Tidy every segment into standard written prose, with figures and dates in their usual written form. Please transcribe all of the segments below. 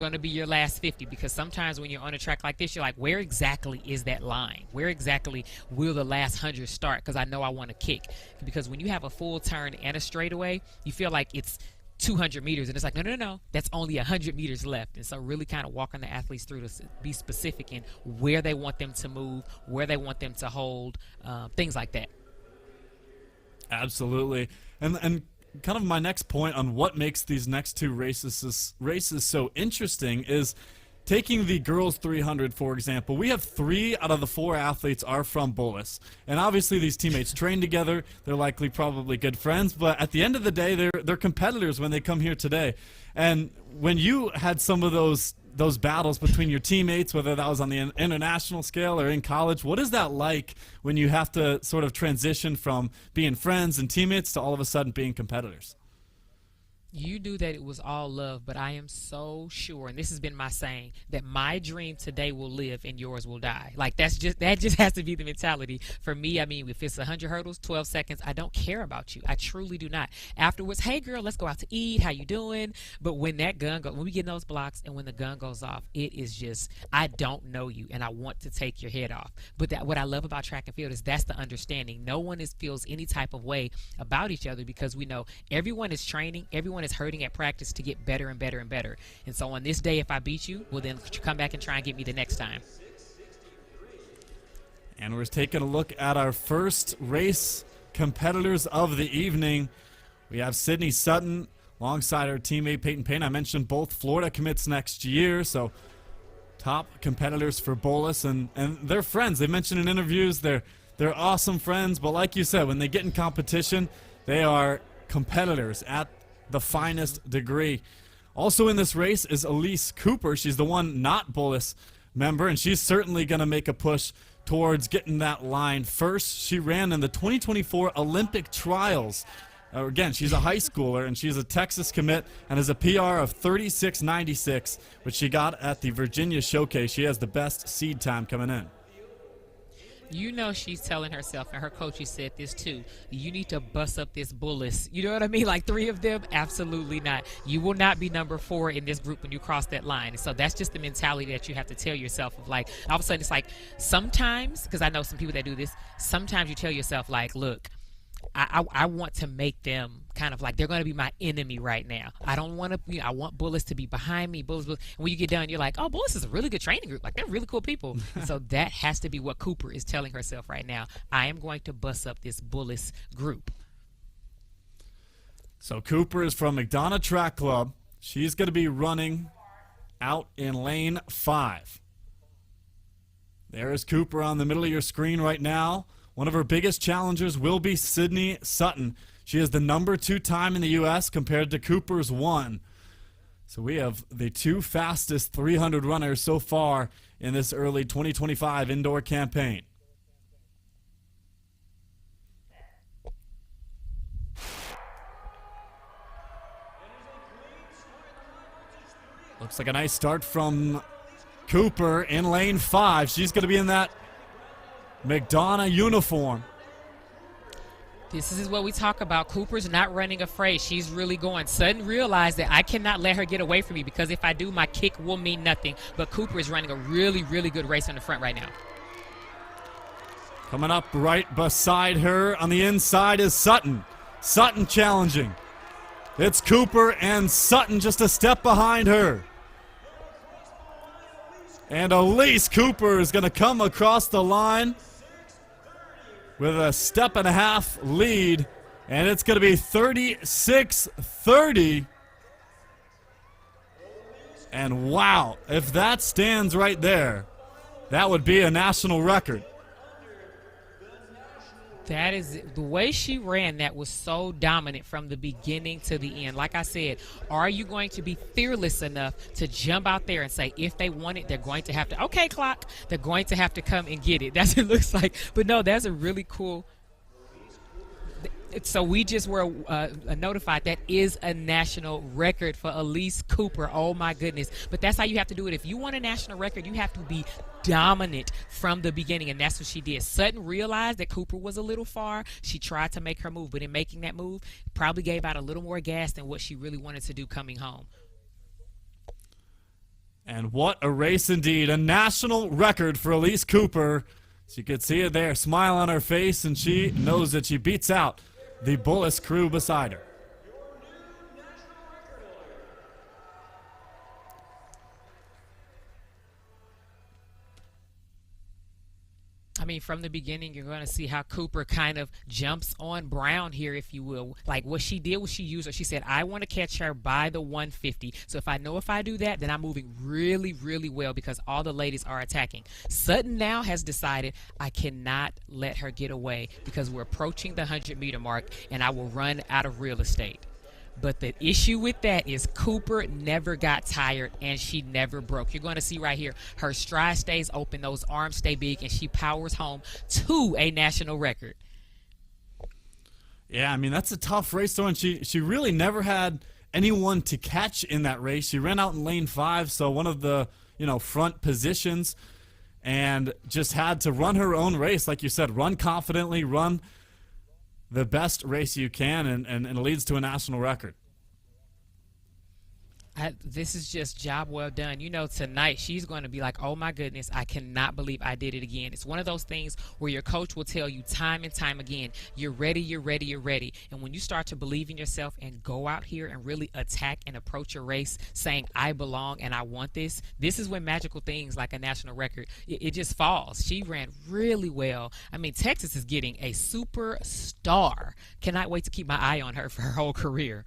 going to be your last 50, because sometimes when you're on a track like this, you're like, where exactly is that line? Where exactly will the last 100 start? Because I know I want to kick. Because when you have a full turn and a straightaway, you feel like it's 200 meters, and it's like, no, no, no, that's only 100 meters left. And so really kind of walking the athletes through to be specific in where they want them to move, where they want them to hold, things like that. Absolutely. And kind of my next point on what makes these next two races so interesting is taking the girls 300, for example. We have 3 out of the 4 athletes are from Bullis. And obviously these teammates train together. They're likely probably good friends. But at the end of the day, they're competitors when they come here today. And when you had some of those battles between your teammates, whether that was on the international scale or in college, what is that like when you have to sort of transition from being friends and teammates to all of a sudden being competitors? You knew that it was all love, but I am so sure, and this has been my saying, that my dream today will live and yours will die. Like, that just has to be the mentality. For me, I mean, if it's 100 hurdles, 12 seconds, I don't care about you. I truly do not. Afterwards, hey girl, let's go out to eat. How you doing? But when that gun goes, when we get in those blocks and when the gun goes off, it is just, I don't know you and I want to take your head off. But what I love about track and field is that's the understanding. No one feels any type of way about each other, because we know everyone is training, everyone is hurting at practice to get better and better and better. And so on this day, if I beat you, well, then come back and try and get me the next time. And we're taking a look at our first race competitors of the evening. We have Sydney Sutton alongside her teammate Peyton Payne. I mentioned both Florida commits next year, so top competitors for Bullis, and they're friends. They mentioned in interviews they're awesome friends, but like you said, when they get in competition, they are competitors at the finest degree. Also in this race is Elise Cooper. She's the one not Bullis member, and she's certainly going to make a push towards getting that line first. She ran in the 2024 Olympic trials. Again, she's a high schooler, and she's a Texas commit and has a PR of 36.96, which she got at the Virginia Showcase. She has the best seed time coming in. You know she's telling herself, and her coach has said this too, you need to bust up this Bullis. You know what I mean? Like 3 of them? Absolutely not. You will not be number 4 in this group when you cross that line. And so that's just the mentality that you have to tell yourself of, like, all of a sudden it's like sometimes, because I know some people that do this, sometimes you tell yourself, like, look, I want to make them kind of like they're going to be my enemy right now. I don't want to, I want Bullis to be behind me. Bullis. And when you get done, you're like, oh, Bullis is a really good training group. Like, they're really cool people. And so that has to be what Cooper is telling herself right now. I am going to bust up this Bullis group. So Cooper is from McDonough Track Club. She's going to be running out in lane 5. There is Cooper on the middle of your screen right now. One of her biggest challengers will be Sydney Sutton. She is the number 2 time in the U.S. compared to Cooper's 1. So we have the 2 fastest 300 runners so far in this early 2025 indoor campaign. Looks like a nice start from Cooper in lane 5. She's going to be in that McDonough uniform. This is what we talk about. Cooper's not running afraid. She's really going. Sutton realized that I cannot let her get away from me, because if I do, my kick will mean nothing. But Cooper is running a really, really good race on the front right now. Coming up right beside her on the inside is Sutton. Sutton challenging. It's Cooper and Sutton just a step behind her. And Elise Cooper is going to come across the line with a 1.5 step lead, and it's going to be 36:30. And wow, if that stands right there, that would be a national record. That is the way she ran. That was so dominant from the beginning to the end. Like I said, are you going to be fearless enough to jump out there and say, if they want it, they're going to have to, okay, clock, they're going to have to come and get it. That's what it looks like. But no, that's a really cool. So we just were notified that is a national record for Elise Cooper. Oh my goodness. But that's how you have to do it. If you want a national record, you have to be dominant from the beginning, and that's what she did. Sutton realized that Cooper was a little far. She tried to make her move, but in making that move, probably gave out a little more gas than what she really wanted to do coming home. And what a race indeed. A national record for Elise Cooper. So you could see it there, smile on her face, and she knows that she beats out the Bullis crew beside her. I mean, from the beginning, you're going to see how Cooper kind of jumps on Brown here, if you will. Like what she did was she used her. She said, I want to catch her by the 150. So if I do that, then I'm moving really, really well because all the ladies are attacking. Sutton now has decided I cannot let her get away because we're approaching the 100-meter mark and I will run out of real estate. But the issue with that is Cooper never got tired and she never broke. You're going to see right here, her stride stays open, those arms stay big, and she powers home to a national record. Yeah, I mean, that's a tough race, though, and she really never had anyone to catch in that race. She ran out in lane 5, so one of the, front positions, and just had to run her own race. Like you said, run confidently, run the best race you can, and it leads to a national record. This is just job well done. Tonight she's going to be like, oh my goodness, I cannot believe I did it again. It's one of those things where your coach will tell you time and time again, you're ready, you're ready, you're ready. And when you start to believe in yourself and go out here and really attack and approach your race saying, I belong and I want this is when magical things like a national record, it just falls. She ran really well. I mean, Texas is getting a superstar. Cannot wait to keep my eye on her for her whole career.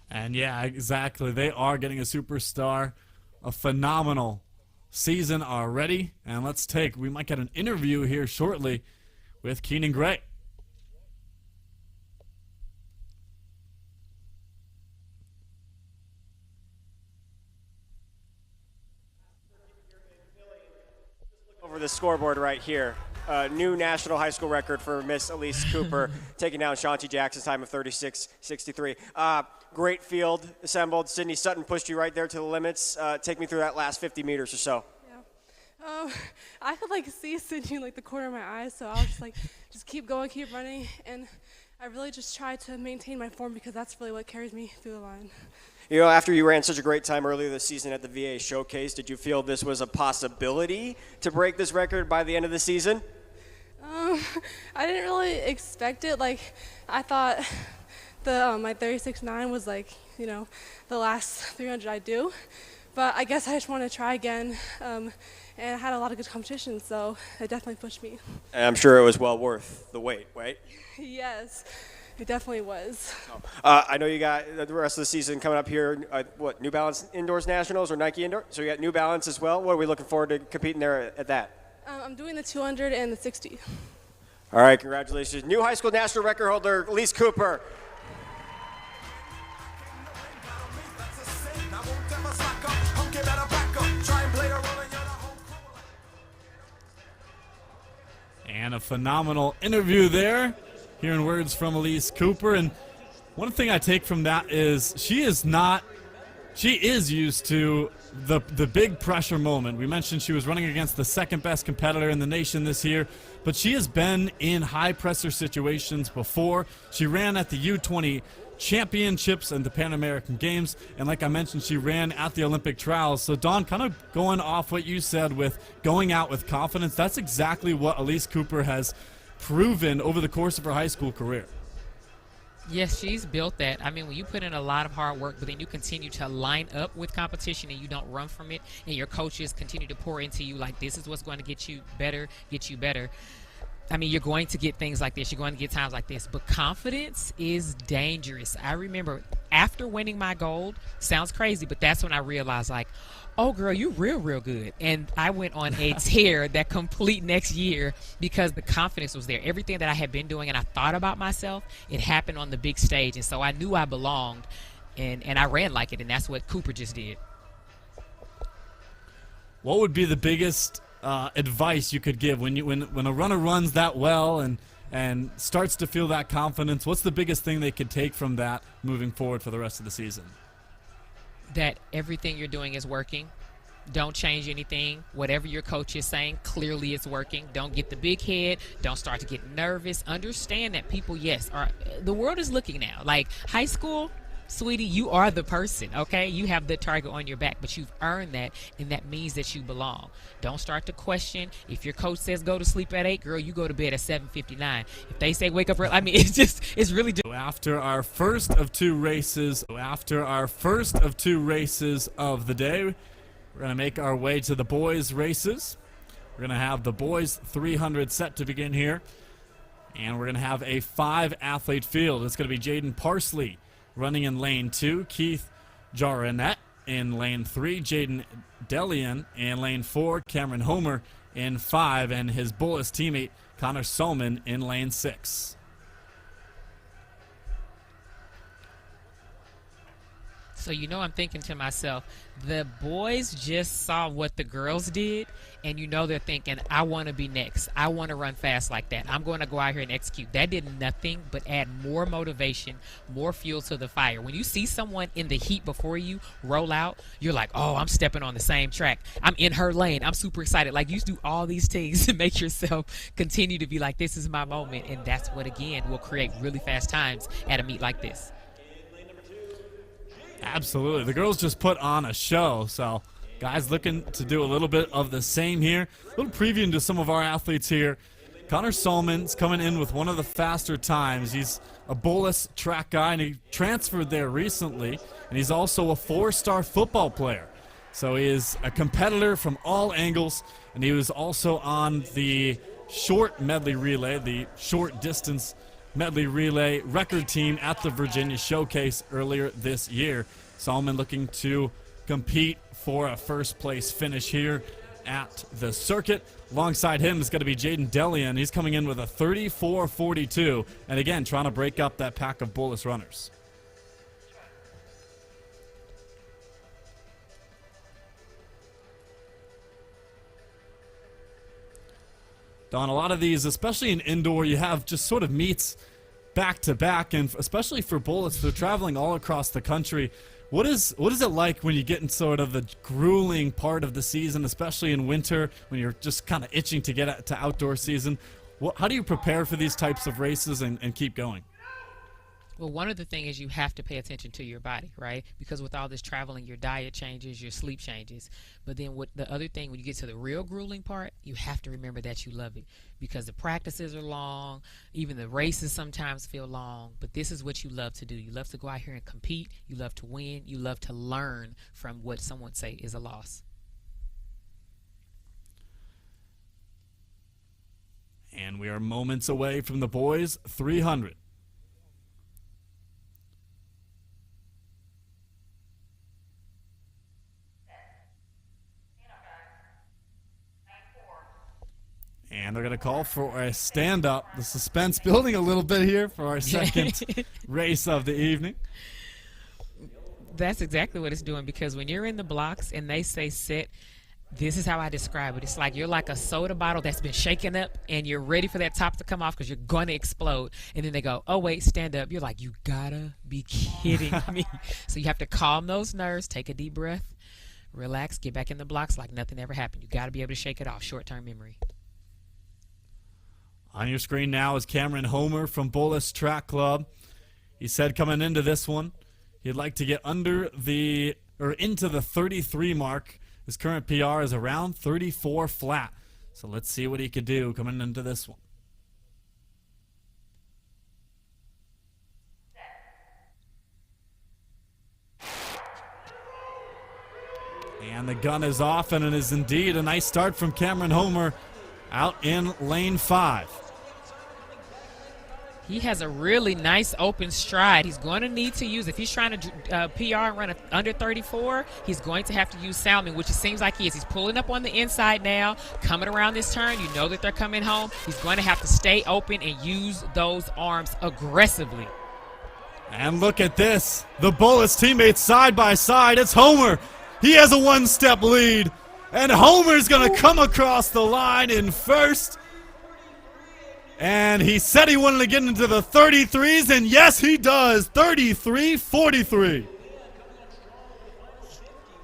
And yeah, exactly. They are getting a superstar. A phenomenal season already. And we might get an interview here shortly with Keenan Gray. Over the scoreboard right here. New national high school record for Miss Elise Cooper, taking down Shanti Jackson's time of 36:63. Great field assembled. Sydney Sutton pushed you right there to the limits. Take me through that last 50 meters or so. Yeah. I could see Sydney the corner of my eyes, so I'll just keep going, keep running, and I really just try to maintain my form because that's really what carries me through the line. After you ran such a great time earlier this season at the VA Showcase, did you feel this was a possibility to break this record by the end of the season? I didn't really expect it. I thought my 36.9 was the last 300 I do, but I guess I just want to try again. And I had a lot of good competition, so it definitely pushed me. And I'm sure it was well worth the wait, right? Yes, it definitely was. I know you got the rest of the season coming up here. New Balance Indoors Nationals or Nike Indoor? So you got New Balance as well. What are we looking forward to competing there at that? I'm doing the 200 and the 60. All right, congratulations. New high school national record holder, Elise Cooper. And a phenomenal interview there, hearing words from Elise Cooper. And one thing I take from that is she is used to the big pressure moment. We mentioned she was running against the second best competitor in the nation this year, but she has been in high pressure situations before. She ran at the U20 championships and the Pan American Games, and like I mentioned, she ran at the Olympic trials. So Dawn, kind of going off what you said with going out with confidence, that's exactly what Elise Cooper has proven over the course of her high school career. Yes, she's built that. I mean, when you put in a lot of hard work, but then you continue to line up with competition and you don't run from it, and your coaches continue to pour into you like this is what's going to get you better. I mean, you're going to get things like this. You're going to get times like this. But confidence is dangerous. I remember after winning my gold, sounds crazy, but that's when I realized, oh, girl, you real good. And I went on a tear that complete next year because the confidence was there. Everything that I had been doing and I thought about myself, it happened on the big stage. And so I knew I belonged, and I ran like it, and that's what Cooper just did. What would be the biggest advice you could give when a runner runs that well and starts to feel that confidence? What's the biggest thing they could take from that moving forward for the rest of the season? That everything you're doing is working. Don't change anything. Whatever your coach is saying, clearly it's working. Don't get the big head. Don't start to get nervous. Understand that people, the world is looking now. High school, Sweetie, you are the person, okay? You have the target on your back, but you've earned that, and that means that you belong. Don't start to question. If your coach says go to sleep at 8, girl, you go to bed at 7:59. If they say wake up early, I mean, it's really just. After our first of two races of the day, we're going to make our way to the boys' races. We're going to have the boys 300 set to begin here, and we're going to have a 5-athlete field. It's going to be Jaden Parsley running in lane 2, Keith Jaranet in lane 3, Jaden Delian in lane 4, Cameron Homer in 5, and his Bullis teammate Connor Solman in lane 6. So I'm thinking to myself, the boys just saw what the girls did, and they're thinking, I want to be next. I want to run fast like that. I'm going to go out here and execute. That did nothing but add more motivation, more fuel to the fire. When you see someone in the heat before you roll out, you're like, oh, I'm stepping on the same track. I'm in her lane. I'm super excited. Like, you do all these things to make yourself continue to be like, this is my moment, and that's what, again, will create really fast times at a meet like this. Absolutely. The girls just put on a show, so guys looking to do a little bit of the same here. A little preview into some of our athletes here. Connor Solman's coming in with one of the faster times. He's a Bullis track guy, and he transferred there recently, and he's also a 4-star football player. So he is a competitor from all angles, and he was also on the short medley relay, the short distance medley relay record team at the Virginia Showcase earlier this year. Solomon looking to compete for a first place finish here at the circuit. Alongside him is going to be Jaden Delian. He's coming in with a 34.42, and again trying to break up that pack of Bullis runners. Don, a lot of these, especially in indoor, you have just sort of meets back to back, and especially for Bullis, they're traveling all across the country. What is it like when you get in sort of the grueling part of the season, especially in winter, when you're just kind of itching to get to outdoor season? How do you prepare for these types of races and keep going? Well, one of the things is you have to pay attention to your body, right? Because with all this traveling, your diet changes, your sleep changes. But then the other thing, when you get to the real grueling part, you have to remember that you love it. Because the practices are long, even the races sometimes feel long. But this is what you love to do. You love to go out here and compete. You love to win. You love to learn from what some would say is a loss. And we are moments away from the boys' 300. And they're going to call for a stand-up. The suspense building a little bit here for our second race of the evening. That's exactly what it's doing, because when you're in the blocks and they say sit, this is how I describe it. It's like you're like a soda bottle that's been shaken up and you're ready for that top to come off because you're going to explode. And then they go, oh, wait, stand up. You're like, you gotta be kidding me. So you have to calm those nerves, take a deep breath, relax, get back in the blocks like nothing ever happened. You got to be able to shake it off, short-term memory. On your screen now is Cameron Homer from Bullis Track Club. He said coming into this one, he'd like to get into the 33 mark. His current PR is around 34 flat. So let's see what he could do coming into this one. And the gun is off, and it is indeed a nice start from Cameron Homer out in lane 5. He has a really nice open stride. He's going to need to use, if he's trying to PR and run under 34, he's going to have to use Salmon, which it seems like he is. He's pulling up on the inside now, coming around this turn. You know that they're coming home. He's going to have to stay open and use those arms aggressively. And look at this. The Bullis teammates side by side. It's Homer. He has a one-step lead. And Homer's going to come across the line in first. And he said he wanted to get into the 33s, and yes, he does. 33-43.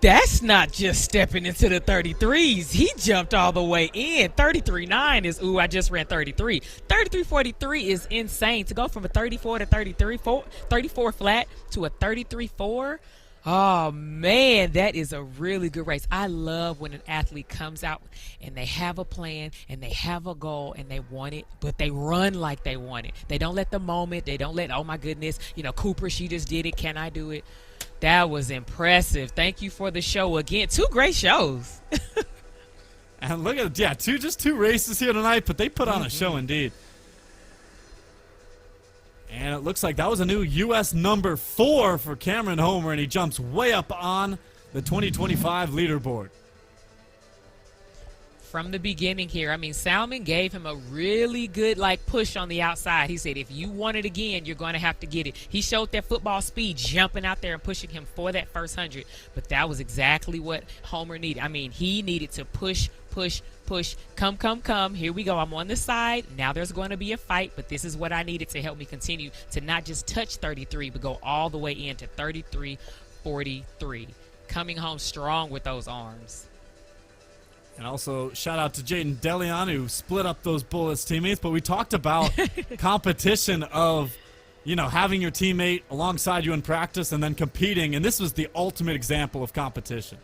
That's not just stepping into the 33s. He jumped all the way in. 33.9 is, ooh, I just ran 33. 33.43 is insane. To go from a 34 to 34 flat to a 33.4. Oh, man, that is a really good race. I love when an athlete comes out and they have a plan and they have a goal and they want it, but they run like they want it. They don't let the moment, they don't let, oh, my goodness, Cooper, she just did it. Can I do it? That was impressive. Thank you for the show again. 2 great shows. And look at, just two races here tonight, but they put on a show indeed. And it looks like that was a new U.S. number 4 for Cameron Homer, and he jumps way up on the 2025 leaderboard. From the beginning here, Salmon gave him a really good push on the outside. He said, if you want it again, you're going to have to get it. He showed that football speed, jumping out there and pushing him for that first 100. But that was exactly what Homer needed. He needed to push. Come. Here we go. I'm on the side. Now there's going to be a fight, but this is what I needed to help me continue to not just touch 33, but go all the way into 33.43. Coming home strong with those arms. And also, shout out to Jaden DeLeon, who split up those Bullets teammates. But we talked about competition of, having your teammate alongside you in practice and then competing. And this was the ultimate example of competition.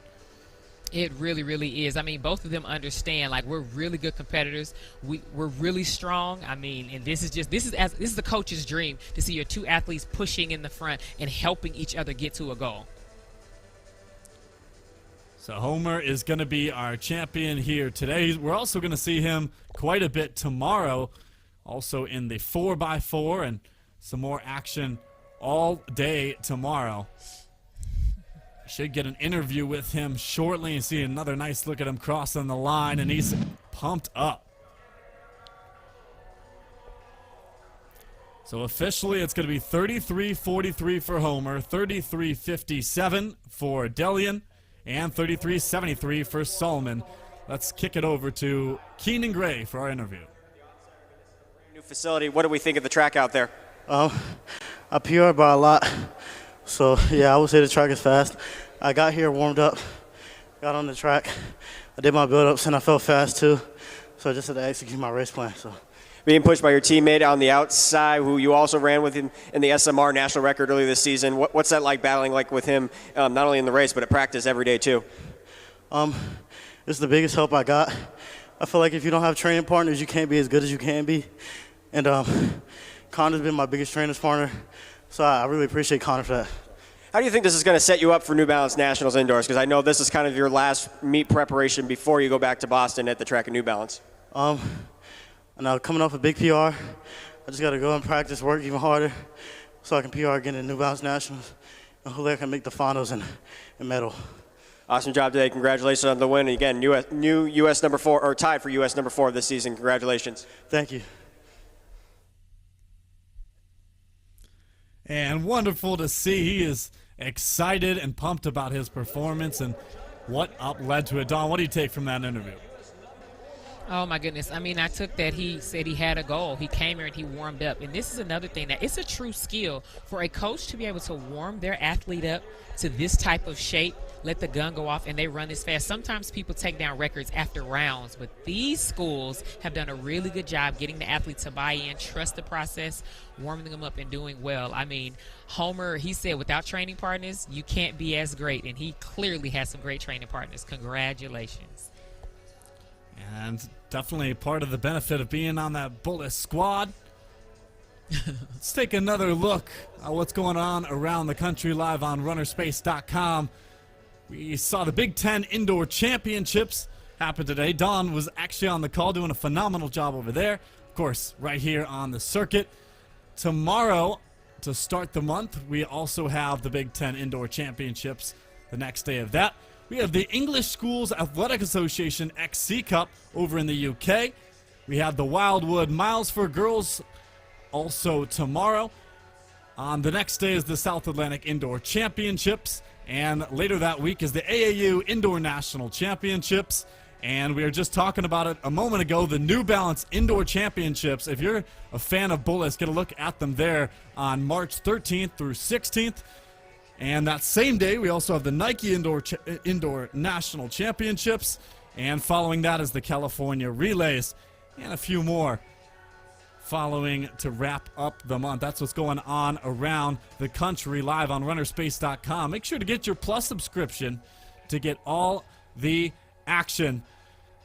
It really, really is. Both of them understand, we're really good competitors. We're really strong. And this is the coach's dream, to see your 2 athletes pushing in the front and helping each other get to a goal. So Homer is going to be our champion here today. We're also going to see him quite a bit tomorrow, also in the 4x4, and some more action all day tomorrow. Should get an interview with him shortly and see another nice look at him crossing the line, and he's pumped up. So officially it's going to be 33.43 for Homer, 33.57 for Delian, and 33.73 for Solomon. Let's kick it over to Keenan Gray for our interview. New facility. What do we think of the track out there? I PR'd by a lot. So, I would say the track is fast. I got here, warmed up, got on the track. I did my build-ups, and I felt fast, too. So I just had to execute my race plan. So, being pushed by your teammate on the outside, who you also ran with in the SMR national record earlier this season. What's that like, battling with him, not only in the race, but at practice every day, too? This is the biggest help I got. I feel like if you don't have training partners, you can't be as good as you can be. And Connor's been my biggest training partner, so I really appreciate Connor for that. How do you think this is going to set you up for New Balance Nationals indoors? Because I know this is kind of your last meet preparation before you go back to Boston at the track at New Balance. Now coming off a big PR, I just got to go and practice, work even harder, so I can PR again in New Balance Nationals, and hopefully I can make the finals and medal. Awesome job today. Congratulations on the win. And again, new U.S. number 4, or tied for U.S. number 4 this season. Congratulations. Thank you. And wonderful to see. He is excited and pumped about his performance and what led to it. Don, what do you take from that interview? Oh, my goodness. I took that he said he had a goal. He came here and he warmed up. And this is another thing, that it's a true skill for a coach to be able to warm their athlete up to this type of shape, let the gun go off, and they run this fast. Sometimes people take down records after rounds, but these schools have done a really good job getting the athletes to buy in, trust the process, warming them up, and doing well. Homer, he said without training partners, you can't be as great, and he clearly has some great training partners. Congratulations. And definitely part of the benefit of being on that Bullet squad. Let's take another look at what's going on around the country live on RunnerSpace.com. We saw the Big Ten Indoor Championships happen today. Don was actually on the call doing a phenomenal job over there. Of course, right here on the circuit. Tomorrow, to start the month, we also have the Big Ten Indoor Championships. The next day of that, we have the English Schools Athletic Association XC Cup over in the UK. We have the Wildwood Miles for Girls also tomorrow. On the next day is the South Atlantic Indoor Championships. And later that week is the AAU Indoor National Championships. And we were just talking about it a moment ago, the New Balance Indoor Championships. If you're a fan of bullets, get a look at them there on March 13th through 16th. And that same day, we also have the Nike Indoor National Championships. And following that is the California Relays and a few more following to wrap up the month. That's what's going on around the country live on RunnerSpace.com. Make sure to get your Plus subscription to get all the action.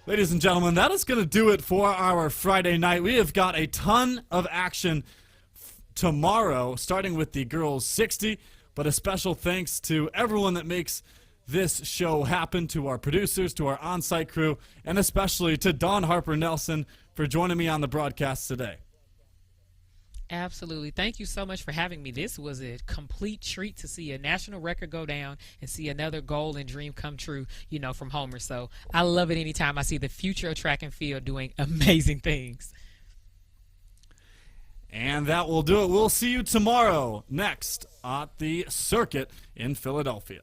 Ladies and gentlemen, that is going to do it for our Friday night. We have got a ton of action tomorrow, starting with the girls 60, but a special thanks to everyone that makes this show happen, to our producers, to our on-site crew, and especially to Dawn Harper Nelson for joining me on the broadcast today. Absolutely. Thank you so much for having me. This was a complete treat to see a national record go down and see another goal and dream come true, from Homer. So I love it anytime I see the future of track and field doing amazing things. And that will do it. We'll see you tomorrow next at the Circuit in Philadelphia.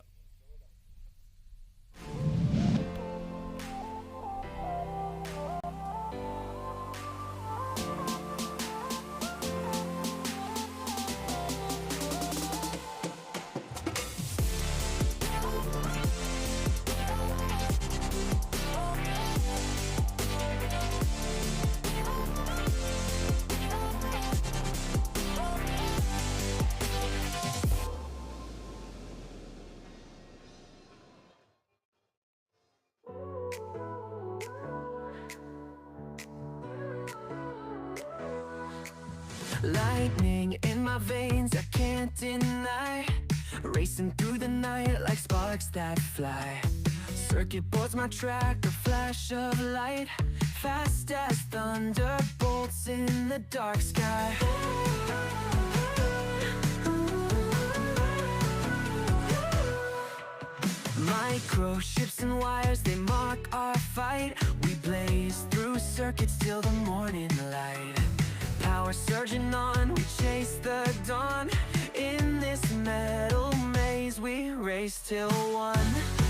Lightning in my veins, I can't deny. Racing through the night like sparks that fly. Circuit boards my track, a flash of light. Fast as thunderbolts in the dark sky. Micro ships and wires, they mark our fight. We blaze through circuits till the morning light. Power surging on, we chase the dawn. In this metal maze, we race till one.